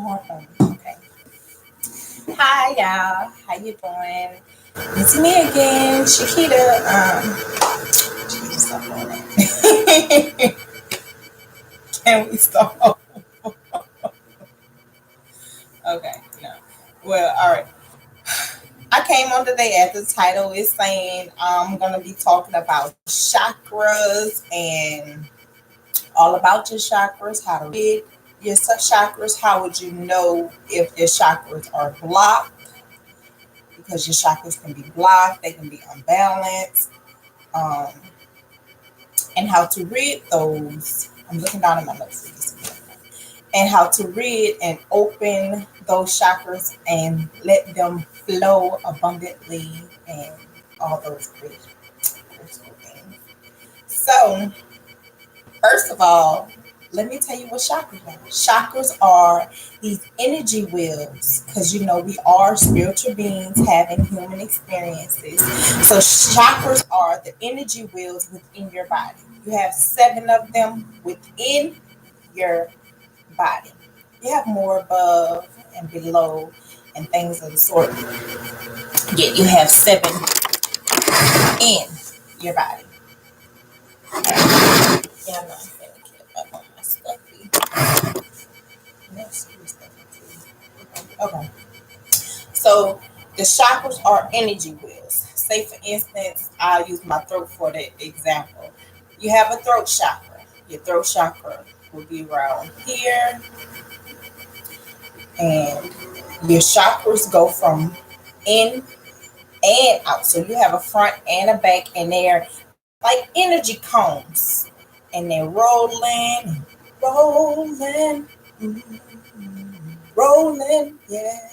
Okay. Hi y'all. How you doing? It's me again, Shakita. Stop doing that. Can we stop? Okay. No. Well, all right. I came on today as the title is saying I'm gonna be talking about chakras and all about your chakras, how to read your chakras, how would you know if your chakras are blocked? Because your chakras can be blocked, they can be unbalanced, um, and how to read those. I'm looking down at my notes. And how to read and open those chakras and let them flow abundantly and all those critical things. So, first of all, let me tell you what chakras are. Chakras are these energy wheels because you know we are spiritual beings having human experiences. So chakras are the energy wheels within your body. You have 7 of them within your body. You have more above and below and things of the sort. Yet you have 7 in your body. Yeah, I'm not gonna get up on my stuffy. Okay. So the chakras are energy wheels. Say for instance, I'll use my throat for the example. You have a throat chakra. Your throat chakra will be around here, and your chakras go from in and out. So you have a front and a back, and they're like energy cones, and they're rolling, rolling, rolling, yeah.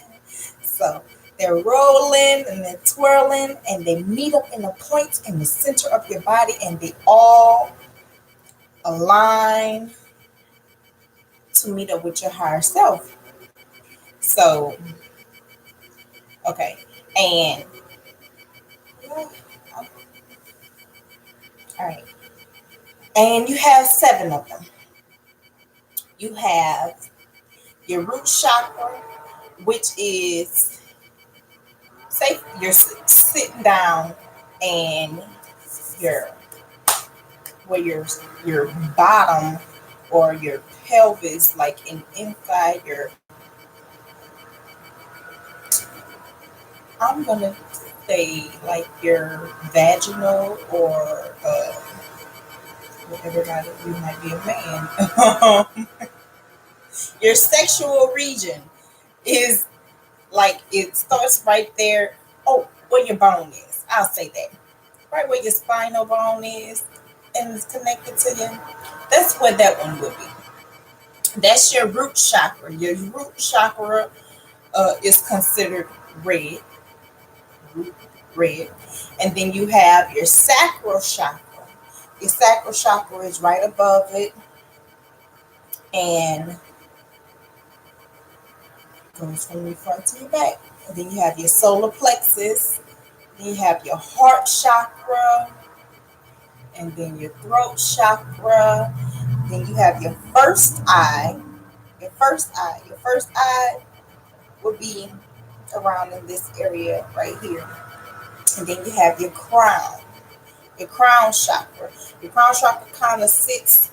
So they're rolling and they're twirling, and they meet up in a point in the center of your body, and they all align to meet up with your higher self. So, okay, and all right, and you have 7 of them. You have your root chakra, which is say you're sitting down and your where your bottom or your pelvis, like inside your, I'm gonna say like your vaginal or everybody, you might be a man. Your sexual region is like it starts right there. Oh, where your bone is. I'll say that. Right where your spinal bone is and it's connected to you. That's where that one would be. That's your root chakra. Your root chakra is considered red, root red. And then you have your sacral chakra. Your sacral chakra is right above it and goes from your front to your back. And then you have your solar plexus. Then you have your heart chakra, and then your throat chakra. Then you have your first eye. Your first eye. Your first eye will be around in this area right here. And then you have your crown. Your crown chakra. Your crown chakra kind of sits.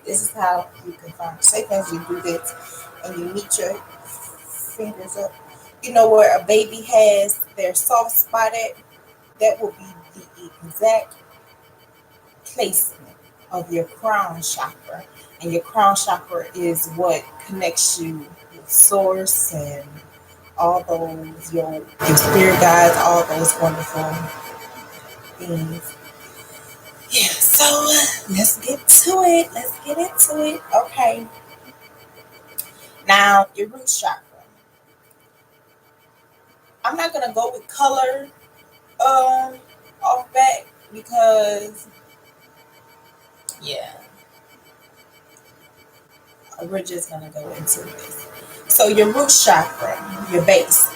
This is how you can find. Say as you do this and you meet your fingers up. You know where a baby has their soft spot at? That will be the exact placement of your crown chakra. And your crown chakra is what connects you with source and all those, your spirit guides, all those wonderful things. Yeah, so let's get to it. Let's get into it. Okay. Now, your root chakra. I'm not going to go with color off back because, yeah, we're just going to go into this. So your root chakra, your base.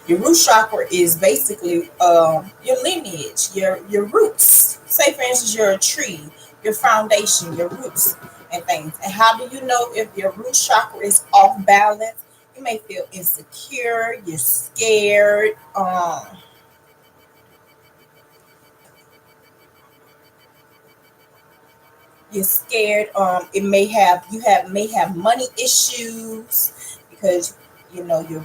Your root chakra is basically your lineage, your roots. Say, for instance, you're a tree, your foundation, your roots. and things. And how do you know if your root chakra is off balance? You may feel insecure, you're scared, it may have you have may have money issues because you know your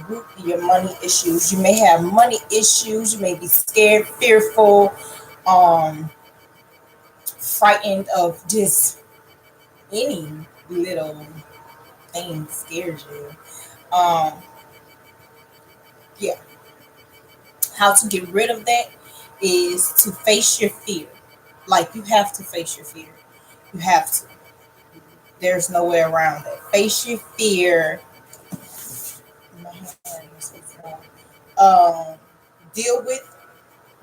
money issues. You may have money issues, you may be scared, fearful, um frightened of just any little thing scares you. um yeah, how to get rid of that is to face your fear. Like, you have to face your fear. You have to. There's no way around it. Face your fear. My hand is so small. um deal with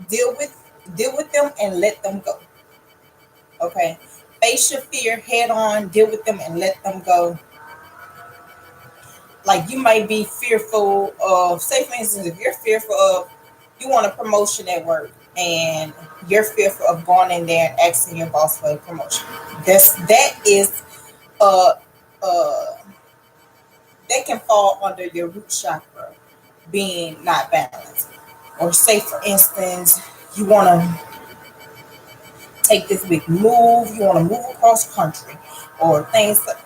deal with deal with them and let them go. Okay, face your fear head on, deal with them and let them go. Like, you might be fearful of, say for instance, if you're fearful of, you want a promotion at work and you're fearful of going in there and asking your boss for a promotion. That is uh uh that can fall under your root chakra being not balanced. Or say for instance, you want to take this big move, you want to move across country, or things like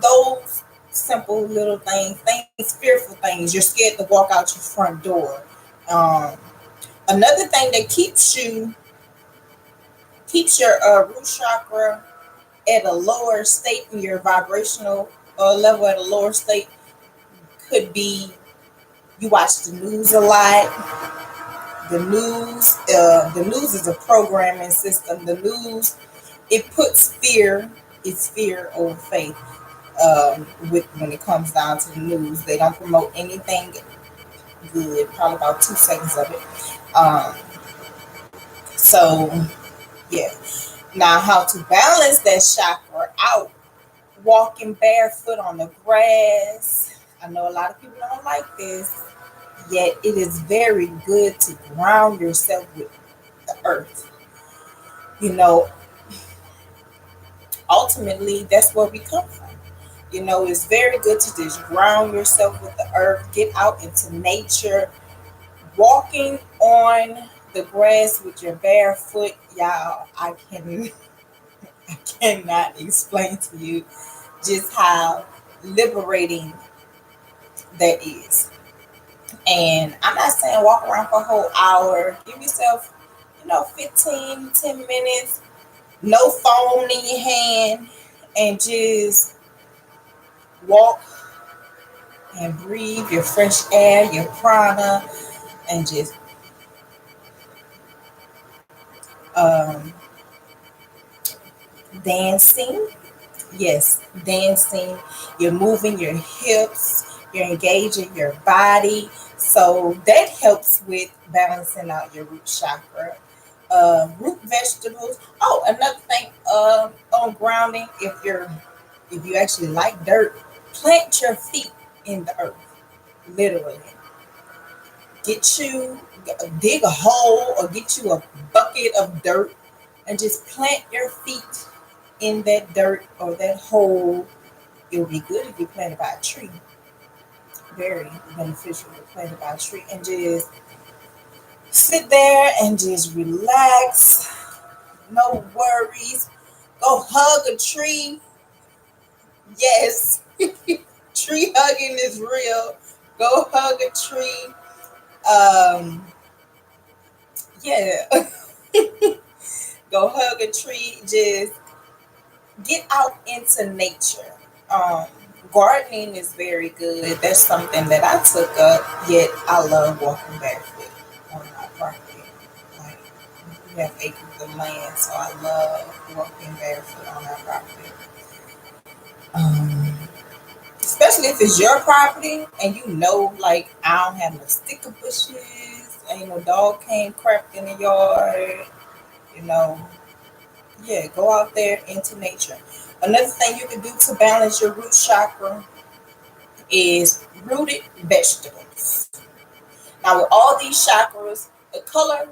those simple little things, fearful things. You're scared to walk out your front door. Um, Another thing that keeps your root chakra at a lower state, in your vibrational level at a lower state, could be you watch the news a lot. The news is a programming system. The news, it puts fear. It's fear over faith. With when it comes down to the news, they don't promote anything good. Probably about 2 seconds of it. So yeah. Now, how to balance that chakra out? Walking barefoot on the grass. I know a lot of people don't like this, yet it is very good to ground yourself with the earth. You know, ultimately, that's where we come from. You know, it's very good to just ground yourself with the earth, get out into nature, walking on the grass with your bare foot. Y'all, I cannot explain to you just how liberating that is. And I'm not saying walk around for a whole hour. Give yourself, 15, 10 minutes, no phone in your hand, and just walk and breathe your fresh air, your prana, and just um, dancing. Yes, dancing. You're moving your hips, you're engaging your body. So that helps with balancing out your root chakra. Root vegetables. Oh, another thing on grounding, if you actually like dirt, plant your feet in the earth. Literally. Get you dig a hole or get you a bucket of dirt and just plant your feet in that dirt or that hole. It would be good if you planted by a tree. Very beneficial if planted by a tree. And just sit there and just relax. No worries. Go hug a tree. Yes. Tree hugging is real. Go hug a tree. Yeah. Go hug a tree. Just get out into nature. Um, Gardening is very good. That's something that I took up, yet I love walking barefoot on my property. Like, we have acres of land, so I love walking barefoot on our property. Um, Especially if it's your property and like, I don't have no sticker bushes, ain't no dog came crept in the yard, you know. Yeah, go out there into nature. Another thing you can do to balance your root chakra is rooted vegetables. Now, with all these chakras, the color,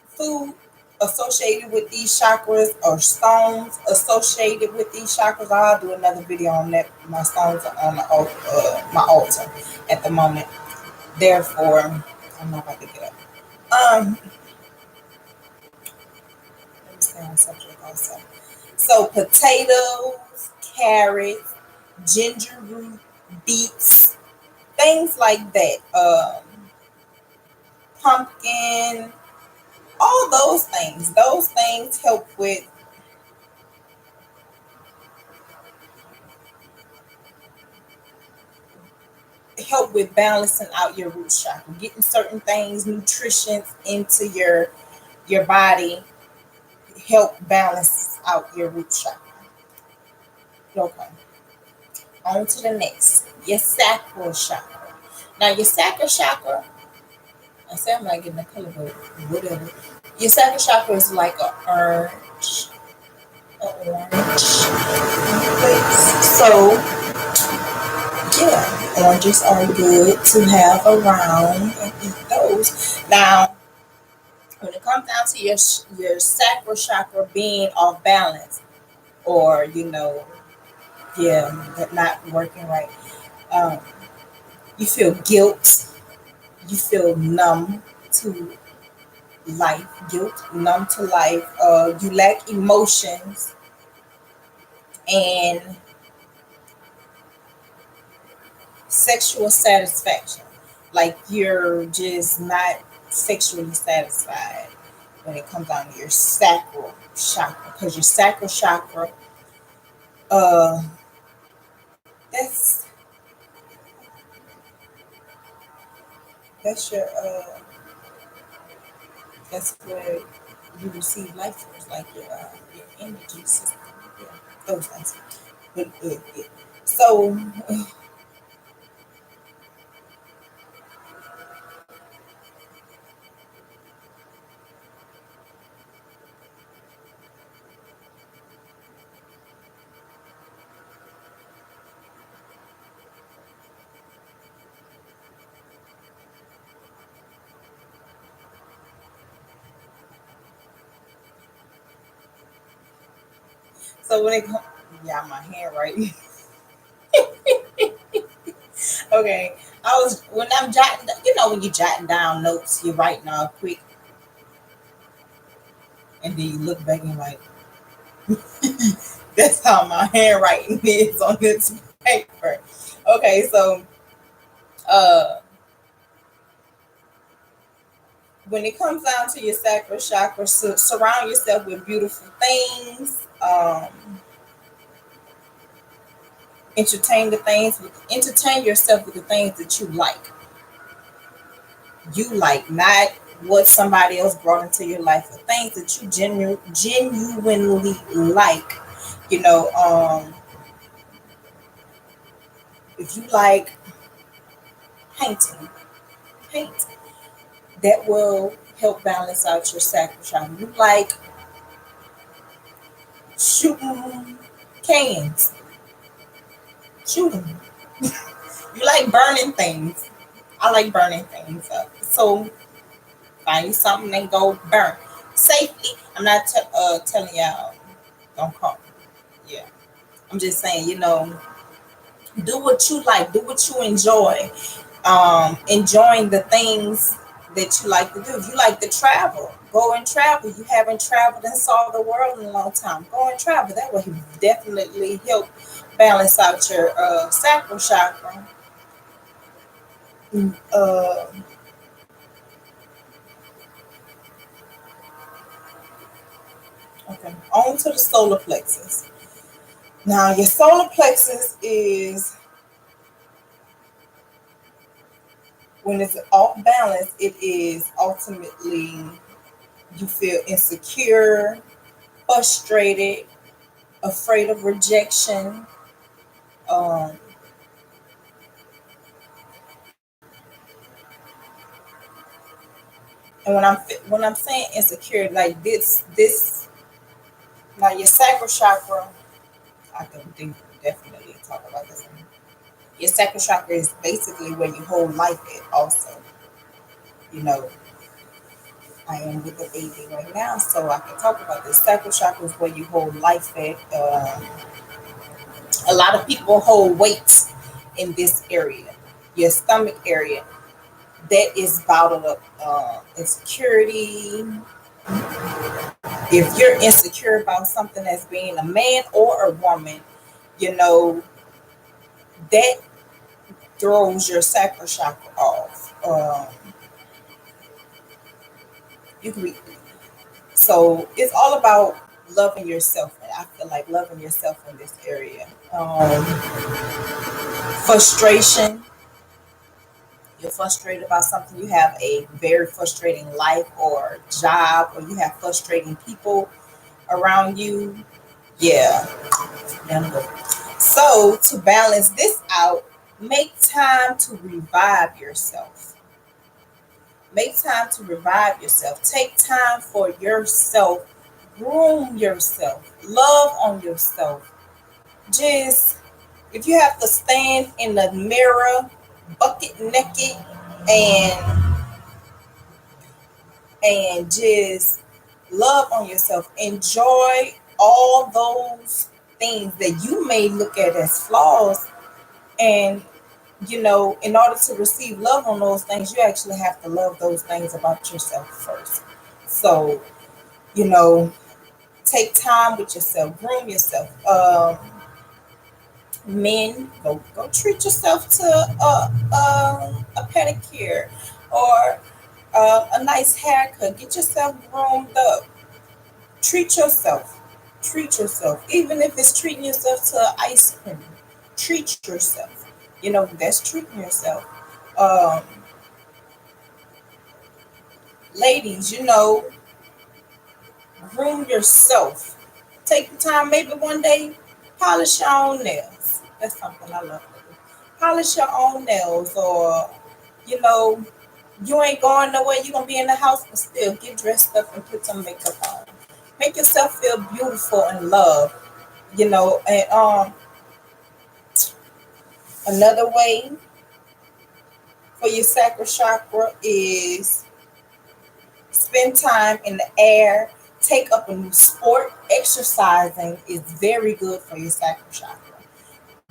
food, associated with these chakras, or stones associated with these chakras. I'll do another video on that. My stones are on the altar, my altar at the moment. Therefore, I'm not about to get up. Let me stay on subject also. So potatoes, carrots, ginger root, beets, things like that. Pumpkin, all those things. Those things help with balancing out your root chakra, getting certain things, nutrition into your body, help balance out your root chakra. Okay, on to the next, your sacral chakra. Now, your sacral chakra, I say I'm not getting the color, but whatever. Your sacral chakra is like an orange place. So, yeah, oranges are good to have around and eat those. Now, when it comes down to your sacral chakra being off balance, or yeah, that not working right, um, you feel guilt, you feel numb to life, guilt, numb to life. You lack emotions and sexual satisfaction. Like you're just not sexually satisfied when it comes down to your sacral chakra, because your sacral chakra, uh, that's that's that's where you receive life force, like your energy system, yeah, those things. But yeah. So so when it comes, yeah, my hand right. Okay, I was when I'm jotting, when you're jotting down notes, you're writing all quick, and then you look back and like, that's how my handwriting is on this paper. Okay, so uh when it comes down to your sacral chakra, surround yourself with beautiful things. Entertain yourself with the things that you like, not what somebody else brought into your life, or things that you genuinely like. You know, if you like painting, paint. That will help balance out your sacral chakra. You like shooting cans, shoot them. You like burning things. I like burning things up. So find you something and go burn safely. I'm not telling y'all don't call. Yeah, I'm just saying, do what you like, do what you enjoy. Enjoying the things that you like to do. If you like to travel, go and travel. You haven't traveled and saw the world in a long time, go and travel. That will definitely help balance out your sacral chakra. uh, okay, on to the solar plexus. Now, your solar plexus is, when it's off balance, it is ultimately you feel insecure, frustrated, afraid of rejection. Um, and when I'm saying insecure, like this, now your sacral chakra, I can definitely talk about this one. Your sacral chakra is basically where you hold life at. Also, you know, I am with the baby right now, so I can talk about this. Sacral chakra is where you hold life at. A lot of people hold weights in this area, your stomach area, that is bottled up. Insecurity. If you're insecure about something as being a man or a woman, you know, that throws your sacral chakra off. You can be, so it's all about loving yourself, and I feel like loving yourself in this area. Frustration. You're frustrated about something. You have a very frustrating life or job, or you have frustrating people around you. Yeah. So to balance this out, make time to revive yourself. Make time to revive yourself. Take time for yourself. Groom yourself. Love on yourself. Just, if you have to stand in the mirror, bucket naked, and just love on yourself. Enjoy all those things that you may look at as flaws. And, in order to receive love on those things, you actually have to love those things about yourself first. So, you know, take time with yourself, groom yourself. Men, go treat yourself to a pedicure or a nice haircut. Get yourself groomed up. Treat yourself. Treat yourself. Even if it's treating yourself to ice cream, treat yourself. That's treating yourself. Um, Ladies, groom yourself. Take the time, maybe one day, polish your own nails. That's something I love to do. Polish your own nails, or, you know, you ain't going nowhere. You're going to be in the house, but still get dressed up and put some makeup on. Make yourself feel beautiful and loved, and another way for your sacral chakra is spend time in the air, take up a new sport. Exercising is very good for your sacral chakra.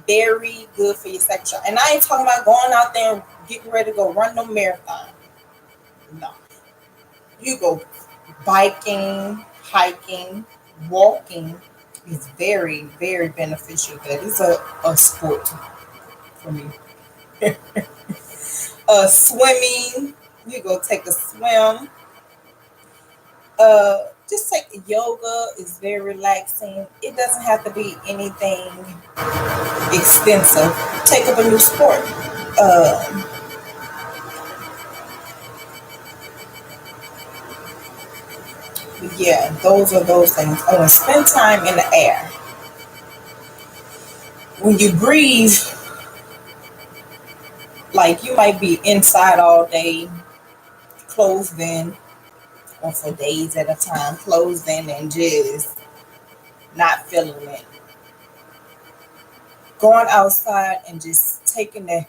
Very good for your sacral chakra. And I ain't talking about going out there and getting ready to go run no marathon. No. You go biking, hiking, walking is very, very beneficial. That is a sport for me. Swimming, you go take a swim. Just take yoga is very relaxing. It doesn't have to be anything expensive. Take up a new sport. Yeah, those are those things. Oh, and spend time in the air. When you breathe, like you might be inside all day, closed in, or for days at a time, closed in and just not feeling it. Going outside and just taking that.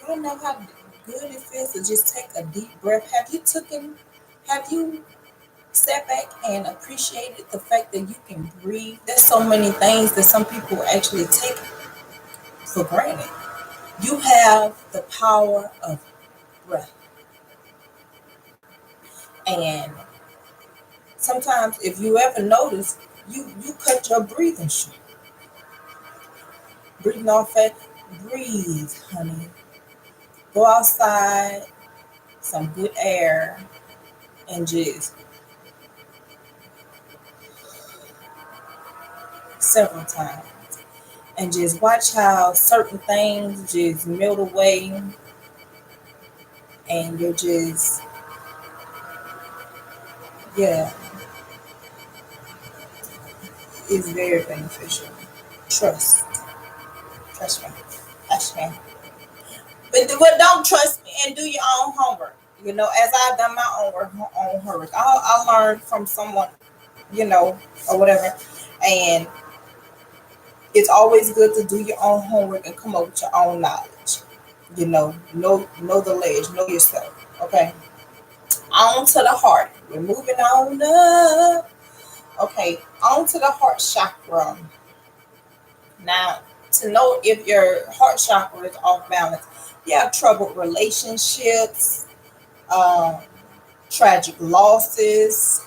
You don't know how good it feels to just take a deep breath. Have you sat back and appreciated the fact that you can breathe? There's so many things that some people actually take for granted. You have the power of breath. And sometimes, if you ever notice, you cut your breathing short. Breathing off it, breathe, honey. Go outside, some good air, and just several times. And just watch how certain things just melt away, and you're just, yeah, it's very beneficial. Trust. Trust me. Trust me. But don't trust me and do your own homework. As I've done my own homework, I learned from someone, or whatever. And it's always good to do your own homework and come up with your own knowledge. Know the ledge, know yourself. Okay, on to the heart. We're moving on up. Okay, on to the heart chakra. Now, to know if your heart chakra is off balance, you have troubled relationships, um, tragic losses,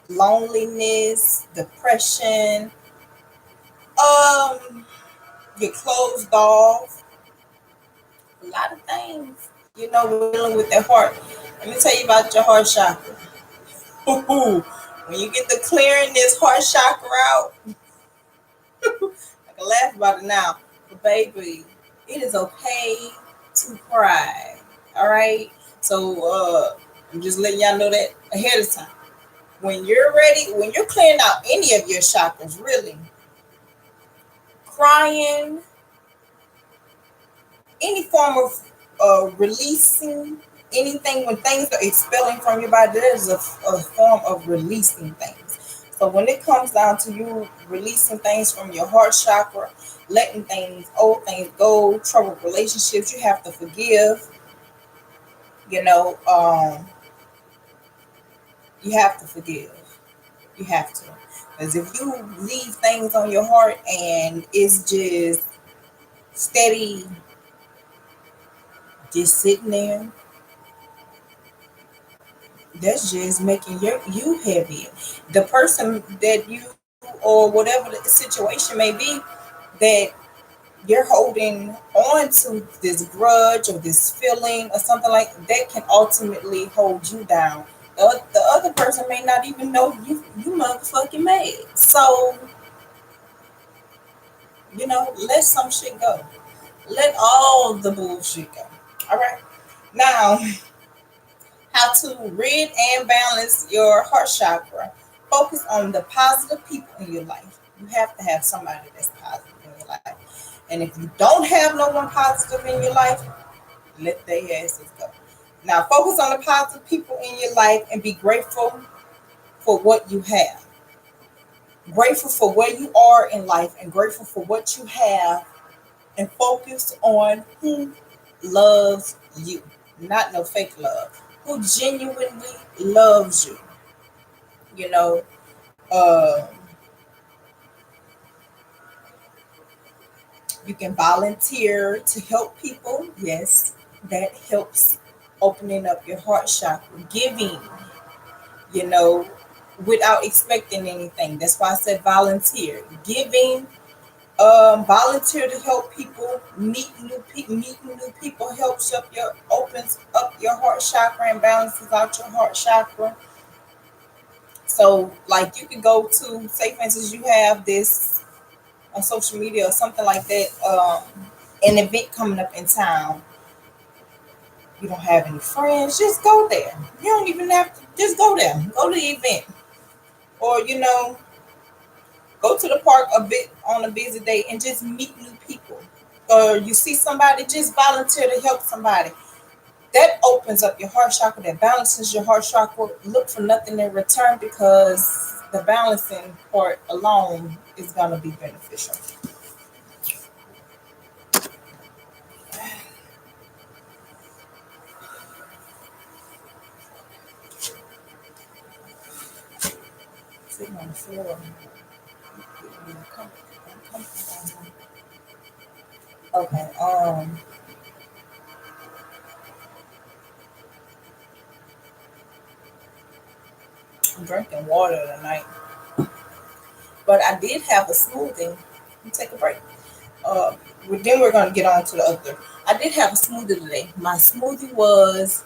loneliness, depression, um, you're closed off, a lot of things. We're dealing with the heart. Let me tell you about your heart chakra. When you get to clearing this heart chakra out, I can laugh about it now, but baby, it is okay to cry. All right. So I'm just letting y'all know that ahead of time. When you're ready, when you're clearing out any of your chakras, really, crying, any form of releasing anything, when things are expelling from your body, there's a form of releasing things. So when it comes down to you releasing things from your heart chakra, letting things, old things go, troubled relationships, you have to forgive. You know, you have to forgive. You have to, because if you leave things on your heart and it's just steady, just sitting there, that's just making you heavy. The person that you, or whatever the situation may be, that you're holding on to this grudge or this feeling or something like that, can ultimately hold you down. The other person may not even know you motherfucking mad. So let some shit go. Let all the bullshit go. All right. Now, how to rid and balance your heart chakra. Focus on the positive people in your life. You have to have somebody that's positive in your life. And if you don't have no one positive in your life, let their asses go. Now, focus on the positive people in your life and be grateful for what you have. Grateful for where you are in life and grateful for what you have, and focus on who loves you, not no fake love, who genuinely loves you. You know, uh, you can volunteer to help people. Yes, that helps opening up your heart chakra. Giving, you know, without expecting anything. That's why I said volunteer. Giving, volunteer to help people, meeting new people helps up your opens up your heart chakra and balances out your heart chakra. So like you can go to, say for instance, you have this on social media or something like that, an event coming up in town. You don't have any friends, just go there. You don't even have to, just go there. Go to the event. Or go to the park a bit on a busy day and just meet new people. Or you see somebody, just volunteer to help somebody. That opens up your heart chakra, that balances your heart chakra. Look for nothing in return, because the balancing part alone is going to be beneficial. Sitting on the floor. Okay. I'm drinking water tonight, but I did have a smoothie. Let me take a break. Uh, then we're gonna get on to the other. I did have a smoothie today. My smoothie was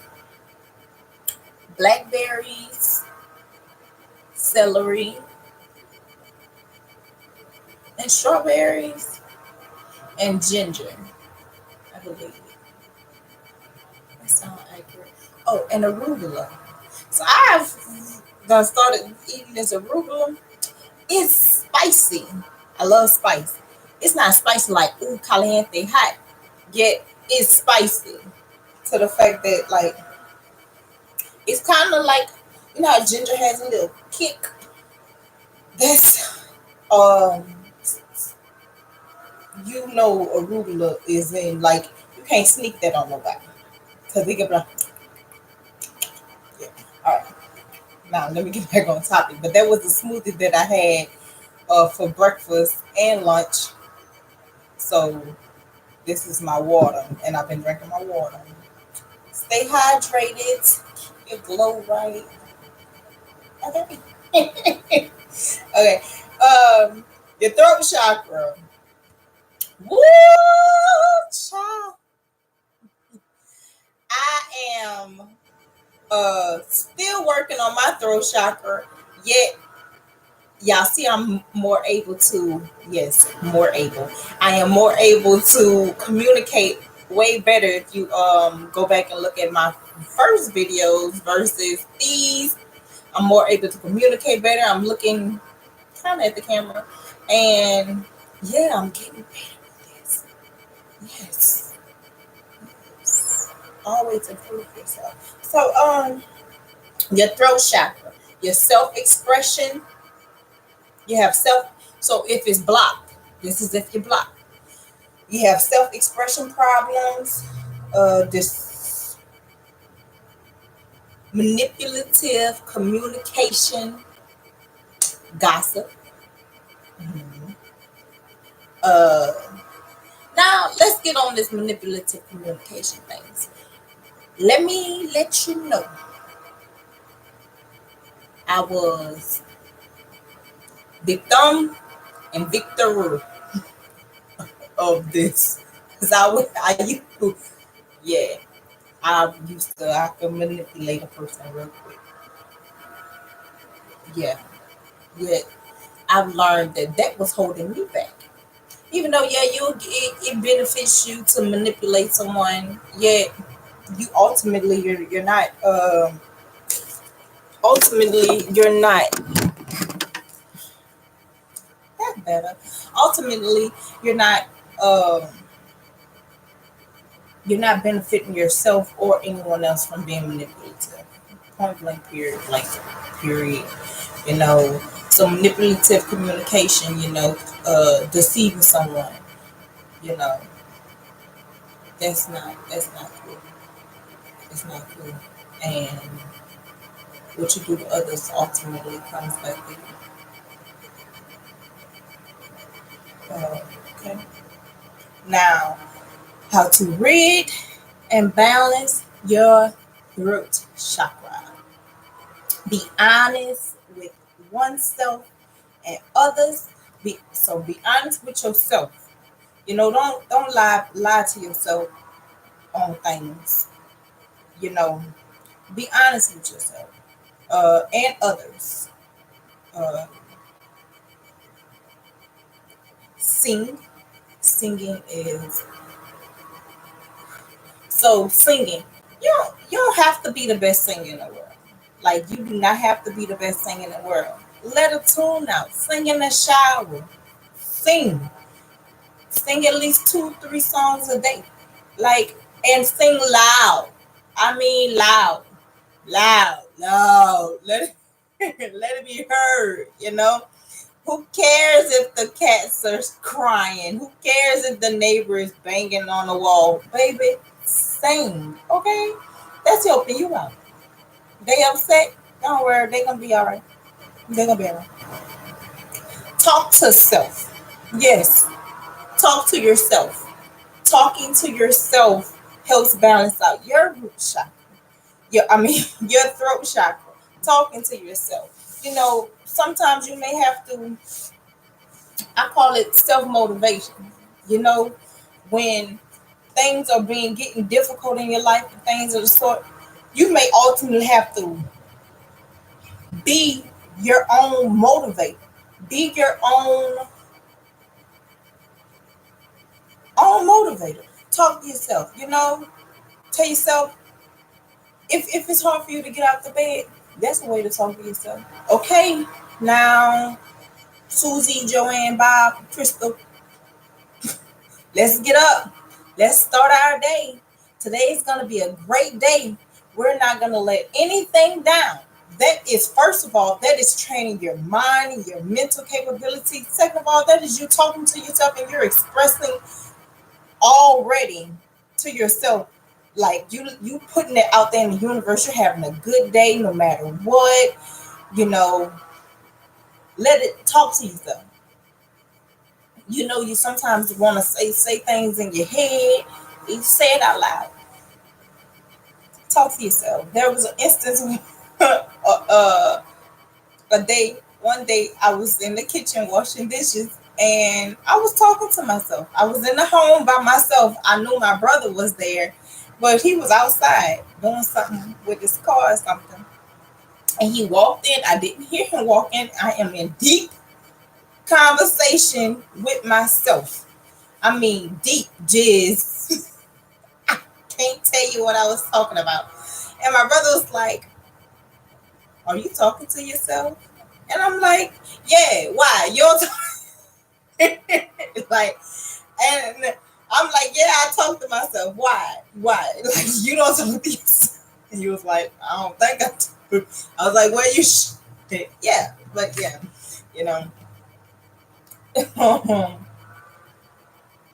blackberries, celery, and strawberries and ginger. I believe that sounds accurate. Oh, and arugula. So I've done started eating this arugula. It's spicy. I love spice. It's not spicy like ooh caliente hot, yet it's spicy to the fact that like it's kind of like how ginger has a little kick. That's um arugula is in, like, you can't sneak that on nobody because they get like, All right, now let me get back on topic. But that was the smoothie that I had for breakfast and lunch. So this is my water, and I've been drinking my water. Stay hydrated, keep your glow right. Okay. Okay. Your throat chakra. Woo, child. I am still working on my throat chakra. Yet, y'all see, I'm more able to. Yes, more able. I am more able to communicate way better if you go back and look at my first videos versus these. I'm more able to communicate better. I'm looking kind of at the camera, and yeah, I'm getting better with this. Yes, always improve yourself. So, your throat chakra, your self-expression. You have self. So if it's blocked, this is if you're blocked. You have self-expression problems. This manipulative communication, gossip. Mhm. Uh, Now let's get on this manipulative communication things. Let me let you know, I was victim and victor of this. Cause I used to, yeah, I could manipulate a person real quick. Yeah, yeah. I've learned that that was holding me back. Even though, yeah, it benefits you to manipulate someone, yet you ultimately you're not ultimately you're not that better. Ultimately, you're not um you're not benefiting yourself or anyone else from being manipulative. Point blank period, blank period. You know, so manipulative communication, deceiving someone, you know, that's not cool. It's not cool. And what you do to others ultimately comes back to you. Okay. Now, how to rid and balance your throat chakra. Be honest with oneself and others. Be honest with yourself. Don't lie to yourself on things. You know, be honest with yourself and others. Uh, sing. Singing is singing. You don't have to be the best singer in the world. Like, you do not have to be the best singer in the world. Let a tune out. Sing in the shower. Sing. Sing at least 2, 3 songs a day. Like, and sing loud. I mean loud. Loud. Loud. Let it, let it be heard, Who cares if the cats are crying? Who cares if the neighbor is banging on the wall? Baby, sing, okay? That's helping you out. They upset? Don't worry, they gonna be all right. They gonna be all right. Talk to self. Yes, talk to yourself. Talking to yourself helps balance out your root chakra. Your throat chakra. Talking to yourself. Sometimes you may have to. I call it self motivation. You know, when things are getting difficult in your life and things of the sort, you may ultimately have to be your own motivator. Be your own motivator. Talk to yourself, tell yourself if it's hard for you to get out the bed, that's a way to talk to yourself. Okay, now Susie, Joanne, Bob, Crystal, let's get up. Let's start our day. Today is going to be a great day. We're not going to let anything down. That is, first of all, that is training your mind and your mental capability. Second of all, that is you talking to yourself and you're expressing already to yourself Like you putting it out there in the universe. You're having a good day no matter what. You know, let it talk to yourself. You know, you sometimes want to say things in your head. You say it out loud. Talk to yourself. There was an instance one day I was in the kitchen washing dishes and I was talking to myself. I was in the home by myself. I knew my brother was there, but he was outside doing something with his car or something. And he walked in. I didn't hear him walk in. I am in deep conversation with myself. I mean, deep jizz. Can't tell you what I was talking about. And my brother was like, "Are you talking to yourself?" And I'm like, "Yeah, why? You're like," and I'm like, "Yeah, I talk to myself. Why? Why? Like, you don't talk to yourself." And he was like, "I don't think I do." I was like, "Well, you should." Yeah, but yeah, you know.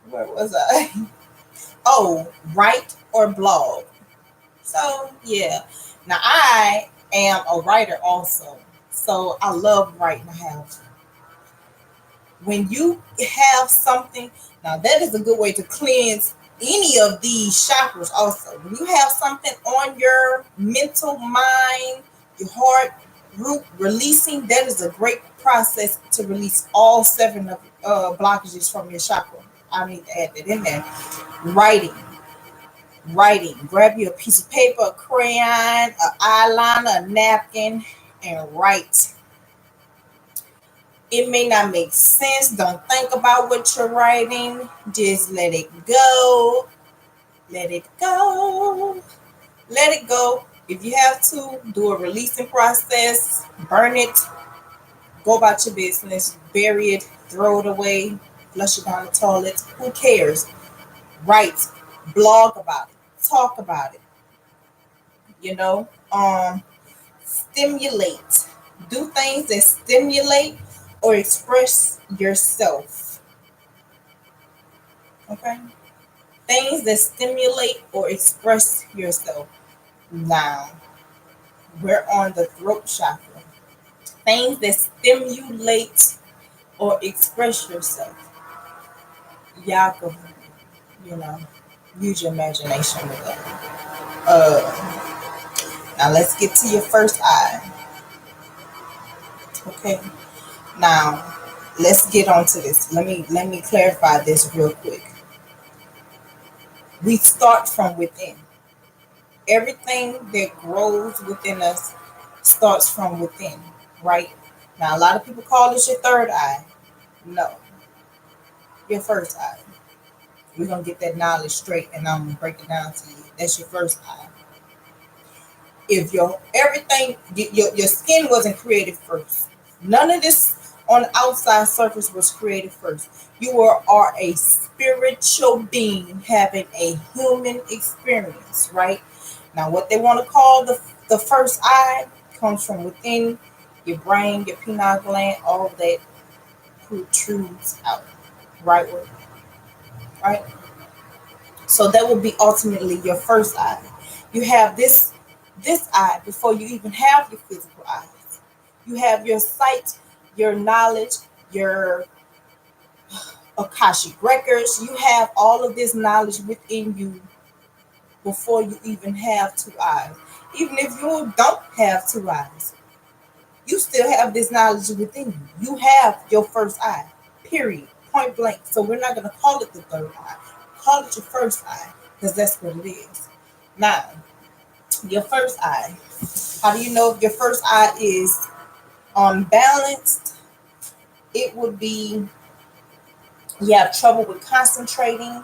Where was I? Oh, write or blog. So yeah. Now I am a writer also. So I love writing. I have when you have something, now that is a good way to cleanse any of these chakras also. When you have something on your mental mind, your heart, root releasing, that is a great process to release all seven of blockages from your chakra. I need to add that in there. Writing. Writing. Grab you a piece of paper, a crayon, an eyeliner, a napkin, and write. It may not make sense. Don't think about what you're writing. Just let it go. Let it go. Let it go. If you have to, do a releasing process. Burn it. Go about your business. Bury it. Throw it away. Flush it down the toilet. Who cares? Write. Blog about it. Talk about it. You know? Stimulate. Do things that stimulate or express yourself. Okay? Things that stimulate or express yourself. Now, we're on the throat chakra. Things that stimulate or express yourself. Y'all can, you know, use your imagination with that. Now let's get to your first eye. Okay. Now let's get on to this. Let me clarify this real quick. We start from within. Everything that grows within us starts from within, right? Now, a lot of people call this your third eye. No, your first eye. We're going to get that knowledge straight and I'm going to break it down to you. That's your first eye. If your everything, your skin wasn't created first, none of this on the outside surface was created first. You are a spiritual being having a human experience, right? Now, what they want to call the first eye comes from within your brain, your pineal gland, all of that protrudes out, right? Right? So that will be ultimately your first eye. You have this eye before you even have your physical eyes. You have your sight, your knowledge, your Akashic records. You have all of this knowledge within you before you even have two eyes. Even if you don't have two eyes, you still have this knowledge within you. You have your first eye, period, point blank. So we're not going to call it the third eye. Call it your first eye because that's what it is. Now, your first eye. How do you know if your first eye is unbalanced? It would be you have trouble with concentrating,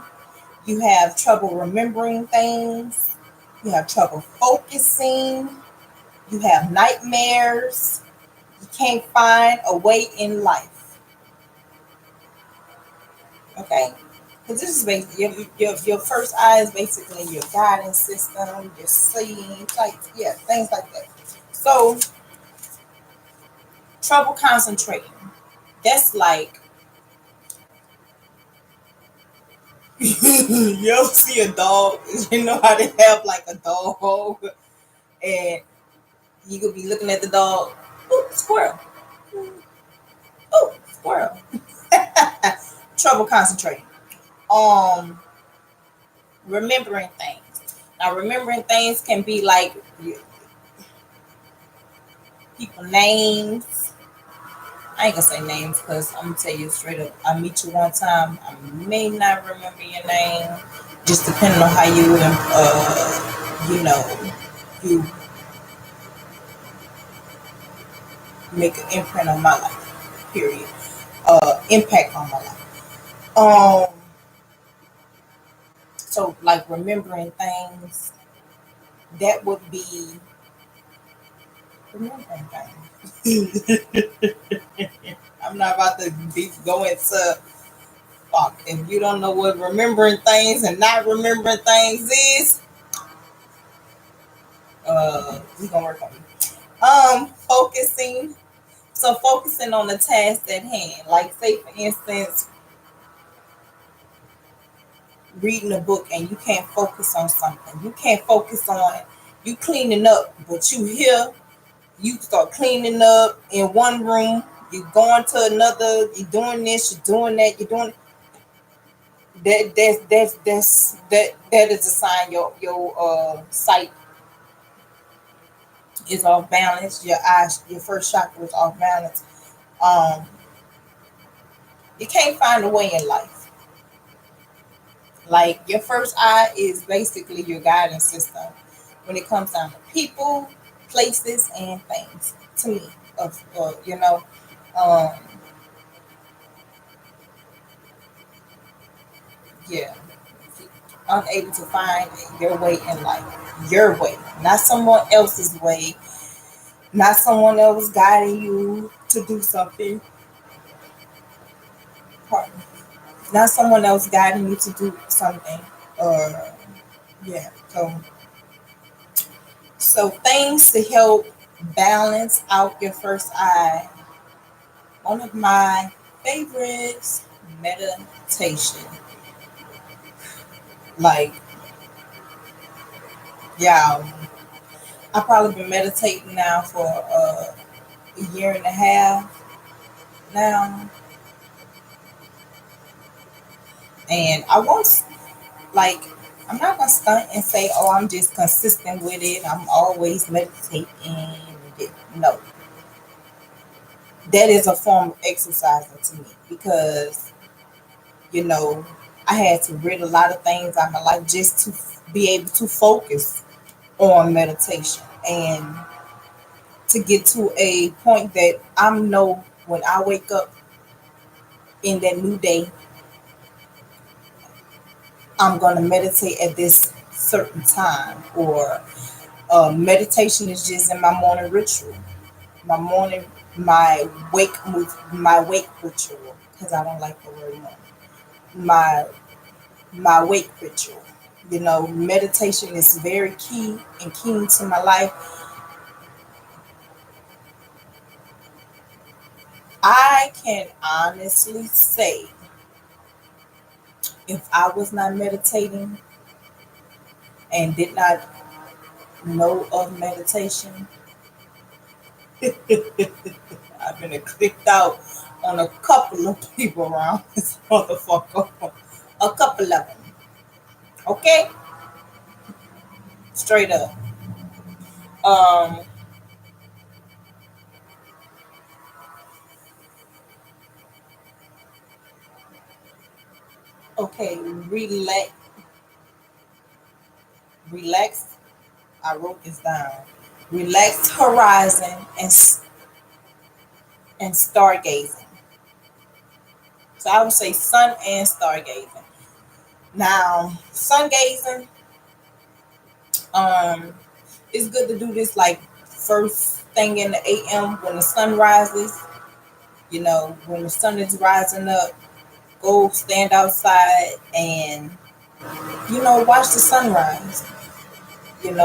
you have trouble remembering things, you have trouble focusing, you have nightmares, you can't find a way in life. Okay? Because this is basically your first eye is basically your guidance system, your seeing, like yeah, things like that. So trouble concentrating. That's like You ever see a dog? You know how they have like a dog, and you could be looking at the dog. Oh, squirrel. Oh, squirrel. Trouble concentrating. Um, remembering things. Now, remembering things can be like people names. I ain't gonna say names because I'm gonna tell you straight up. I meet you one time, I may not remember your name, just depending on how you know, you make an imprint on my life. Period. Impact on my life. So like remembering things, that would be remembering things. I'm not about to go into fuck. If you don't know what remembering things and not remembering things is, we gonna work on it. Focusing. So focusing on the task at hand. Like say for instance, reading a book and you can't focus on something. You can't focus on you cleaning up, but you here, you start cleaning up in one room, you going to another, you doing this, you're doing that, you're doing that is a sign your sight is off balance, your eyes, your first chakra is off balance. Um, you can't find a way in life. Like your first eye is basically your guidance system when it comes down to people, places, and things. To me, of um, yeah, unable to find your way in life, your way, not someone else's way, not someone else guiding you to do something, not someone else guiding you to do something. Or yeah, so things to help balance out your first eye. One of my favorites, meditation. Like, yeah, I've probably been meditating now for a year and a half now, and I won't like. I'm not gonna stunt and say, "Oh, I'm just consistent with it. I'm always meditating." No, that is a form of exercising to me because you know I had to rid a lot of things out of my life just to be able to focus on meditation and to get to a point that I know when I wake up in that new day, I'm going to meditate at this certain time, or meditation is just in my morning ritual, my morning, my wake ritual, because I don't like the word morning, my my wake ritual. Meditation is very key to my life. I can honestly say, if I was not meditating and did not know of meditation, I've been clicked out on a couple of people around this motherfucker. A couple of them. Okay? Straight up. Um, okay, relax. I wrote this down. Relaxed horizon and stargazing. So I would say sun and stargazing. Now, sun gazing, um, it's good to do this like first thing in the AM when the sun rises. When the sun is rising up, go stand outside and watch the sunrise. Get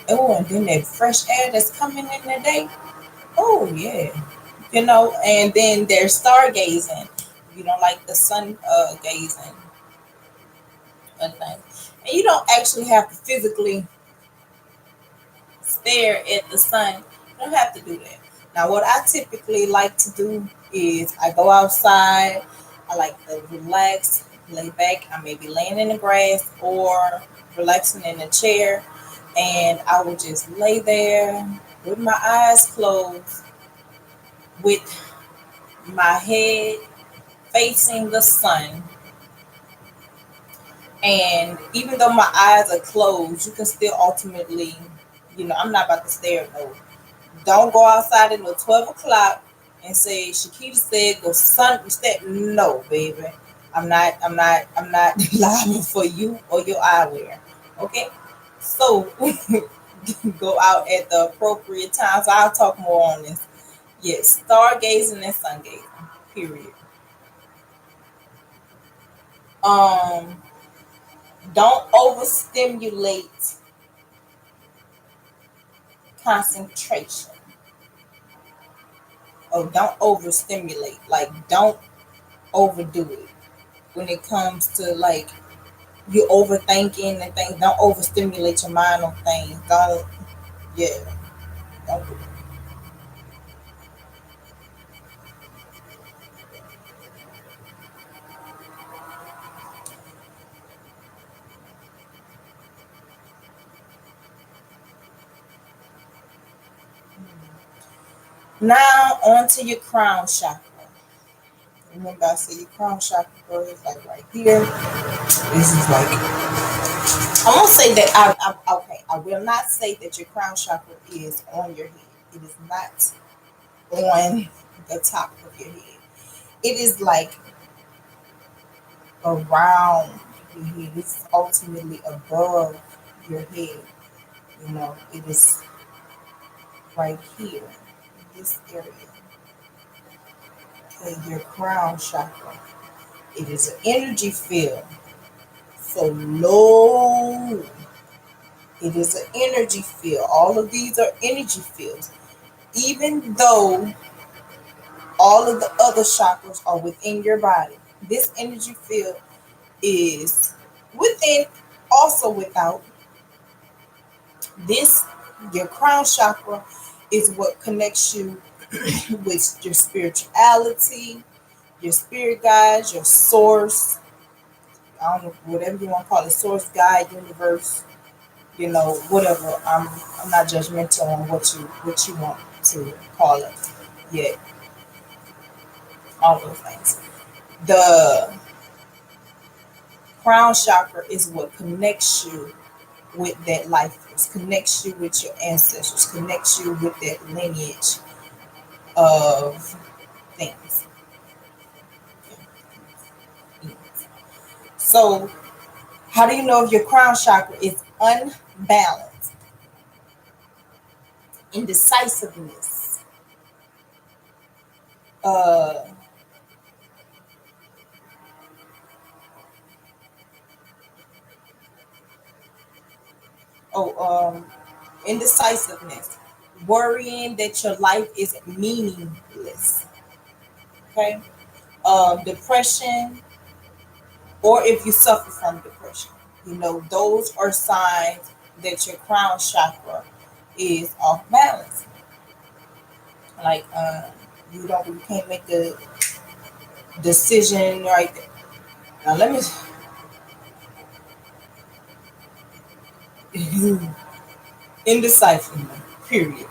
and then that fresh air that's coming in the day. Oh yeah, and then there's stargazing. Like the sun gazing. other things. And you don't actually have to physically stare at the sun. You don't have to do that. Now, what I typically like to do is I go outside. I like to relax, lay back. I may be laying in the grass or relaxing in a chair, and I will just lay there with my eyes closed, with my head facing the sun. And even though my eyes are closed, you can still ultimately, I'm not about to stare though. Don't go outside until 12 o'clock and say, Shakita said, go sun step. No, baby. I'm not liable for you or your eyewear. Okay? So go out at the appropriate times. I'll talk more on this. Yes, stargazing and sun gazing. Period. Um, don't overstimulate concentration. Oh, don't overstimulate. Like, don't overdo it when it comes to like you overthinking and things. Don't overstimulate your mind on things. Don't, yeah, don't do it. Now on to your crown chakra. Remember I said your crown chakra is like right here. This is like, I won't say that okay. I will not say that your crown chakra is on your head. It is not on the top of your head. It is like around your head. It's ultimately above your head. It is right here, in this area. Okay, your crown chakra. It is an energy field. So low. It is an energy field. All of these are energy fields. Even though all of the other chakras are within your body, this energy field is within, also without. This, your crown chakra, is what connects you with your spirituality, your spirit guides, your source. I don't know, whatever you want to call it, source, guide, universe, whatever. I'm not judgmental on what you want to call it yet. All those things. The crown chakra is what connects you with that life force, connects you with your ancestors, connects you with that lineage of things. So, how do you know if your crown chakra is unbalanced? Indecisiveness, uh, oh, indecisiveness, worrying that your life is meaningless. Okay, depression, or if you suffer from depression, those are signs that your crown chakra is off balance. Like, you can't make the decision right there. Now let me indecisive. Period.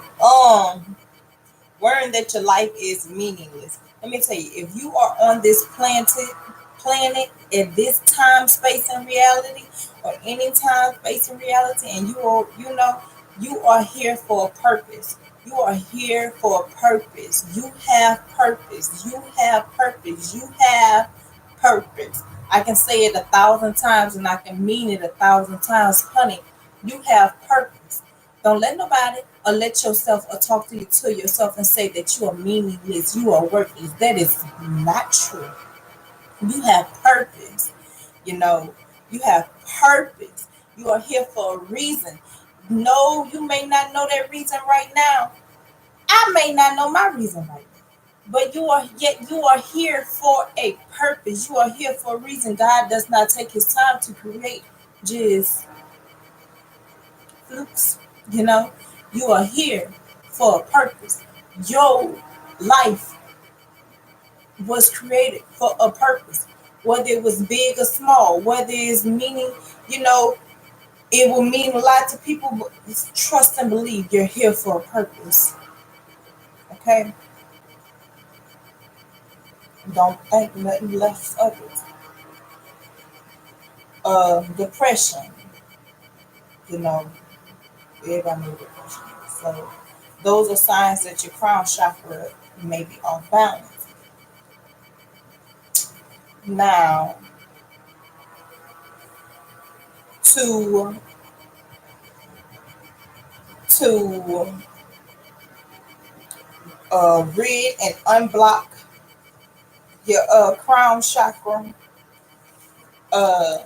Worrying that your life is meaningless. Let me tell you, if you are on this planet at this time, space, and reality, or any time, space, and reality, and you are here for a purpose. You are here for a purpose. You have purpose. You have purpose. You have purpose. I can say it 1,000 times and I can mean it 1,000 times, honey. You have purpose. Don't let nobody or let yourself or talk to yourself and say that you are meaningless, you are worthless. That is not true. You have purpose. You know, you have purpose. You are here for a reason. No, you may not know that reason right now. I may not know my reason right now. But you are here for a purpose. You are here for a reason. God does not take his time to create just flukes. You know, you are here for a purpose. Your life was created for a purpose, whether it was big or small, whether it's meaning, you know, it will mean a lot to people, but trust and believe you're here for a purpose. Okay? Don't think nothing less of it. Depression, you know, everybody knows depression. So those are signs that your crown chakra may be off balance. Now, to to read and unblock your crown chakra, uh,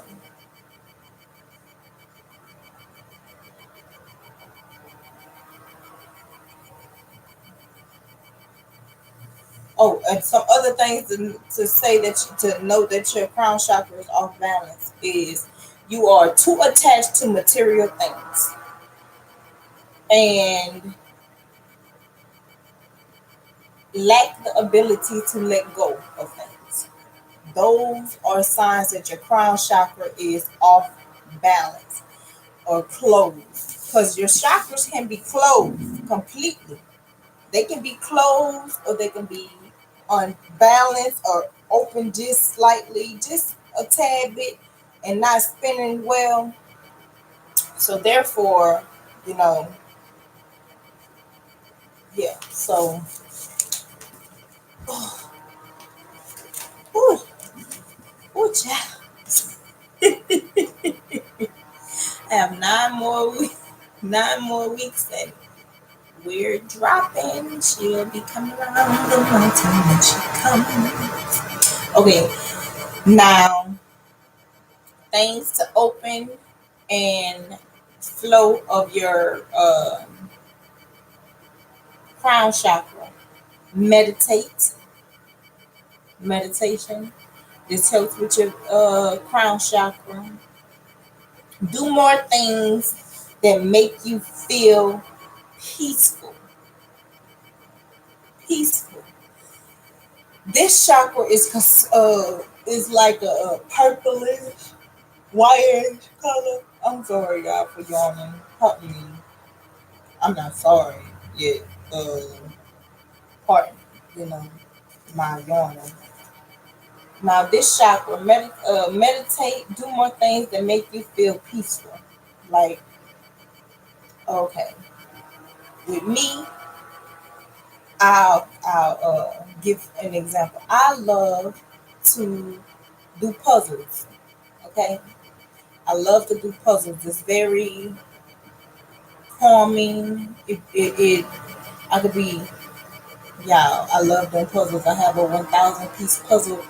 oh, and some other things to say that to know that your crown chakra is off balance is you are too attached to material things and lack the ability to let go of things. Those are signs that your crown chakra is off balance or closed. Because your chakras can be closed completely. They can be closed or they can be unbalanced or open just slightly, just a tad bit, and not spinning well. So therefore, you know, yeah. So, ooh, ooh, child. I have 9 more weeks, 9 more weeks, and we're dropping. She'll be coming around the mountain when she comes. Okay, now things to open and flow of your crown chakra. Meditate, meditation. This helps with your crown chakra. Do more things that make you feel peaceful. Peaceful. This chakra is like a purplish, whitish color. I'm sorry, God, for yawning. Help me. I'm not sorry yet. Pardon, you know, my yawning. Now, this chakra, meditate, do more things that make you feel peaceful. Like, okay, with me, I'll give an example. I love to do puzzles. Okay, I love to do puzzles. It's very calming. It I could be, yeah. I love doing puzzles. I have a 1,000 piece puzzle.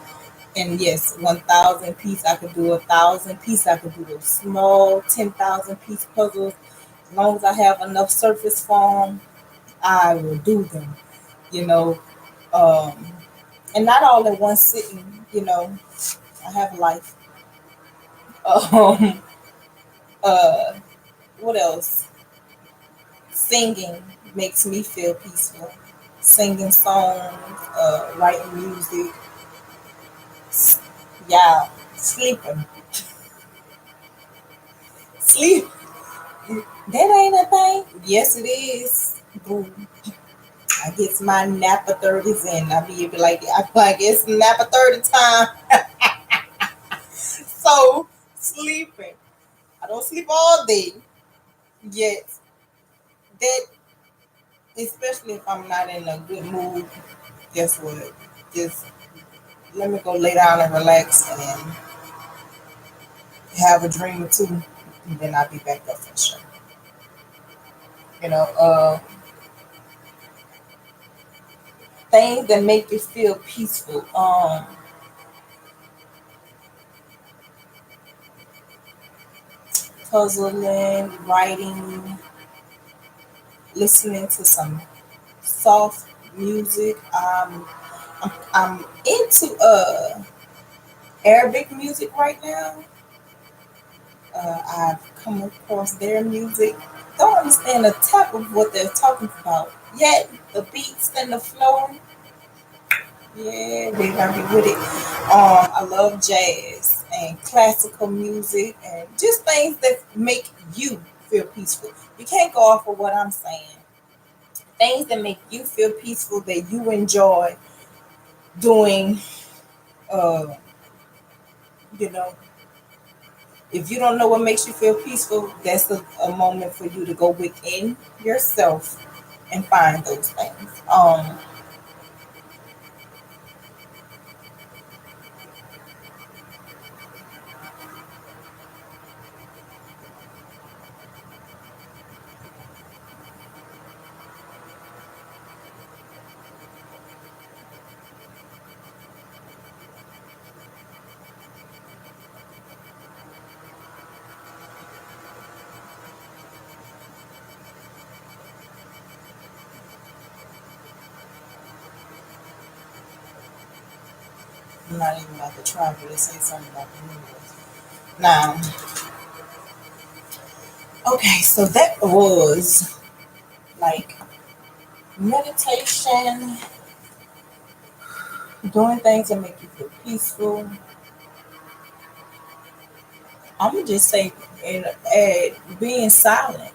And yes, 1,000 piece. I could do 1,000 piece. I could do a small 10,000 piece puzzles. As long as I have enough surface form, I will do them. You know, um, and not all in one sitting. You know, I have life. Um, uh, what else? Singing makes me feel peaceful. Singing songs, writing music, yeah, sleeping. Sleep. That ain't a thing. Yes, it is. Boo. I get my napper 30s in. I be like, I feel like it's napper 30 time. So sleeping. I don't sleep all day yet. That, especially if I'm not in a good mood, guess what? Just let me go lay down and relax and have a dream or two, and then I'll be back up for sure. You know, things that make you feel peaceful. Puzzling, writing, listening to some soft music. I'm into Arabic music right now. I've come across their music. Don't understand the type of what they're talking about. Yet the beats and the flow, yeah, we gotta be with it. I love jazz and classical music and just things that make you feel peaceful. You can't go off of what I'm saying. Things that make you feel peaceful that you enjoy doing. Uh, you know, if you don't know what makes you feel peaceful, that's a moment for you to go within yourself and find those things. I'm not even about to try, but they say something about the universe. Now, okay, so that was like meditation, doing things that make you feel peaceful. I'm gonna just say, being silent.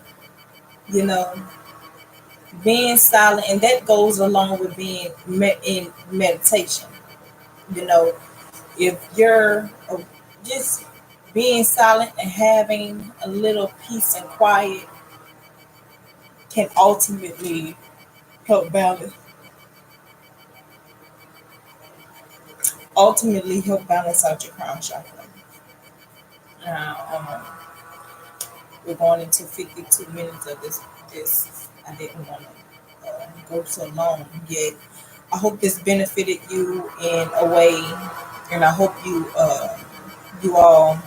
You know, being silent, and that goes along with being in meditation. You know, if you're just being silent and having a little peace and quiet can help balance help balance out your crown chakra. Now, we're going into 52 minutes of this. I didn't want to go so long yet. I hope this benefited you in a way, and I hope you all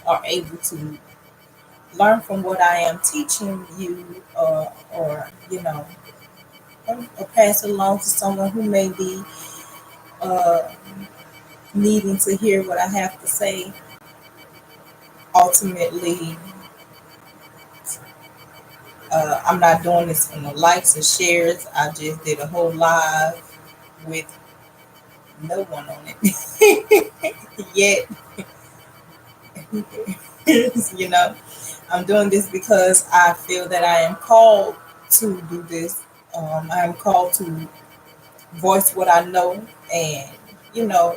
are able to learn from what I am teaching you, or or pass it along to someone who may be uh, needing to hear what I have to say. Ultimately, I'm not doing this for no likes and shares. I just did a whole live with no one on it yet. you know, I'm doing this because I feel that I am called to do this. I am called to voice what I know, and you know,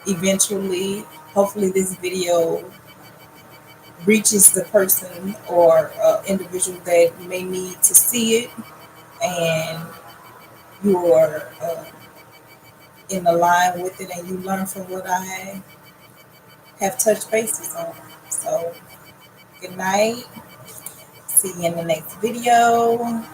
eventually, hopefully, this video reaches the person or individual that may need to see it, and you're in the line with it, and you learn from what I have touched bases on. So, good night. See you in the next video.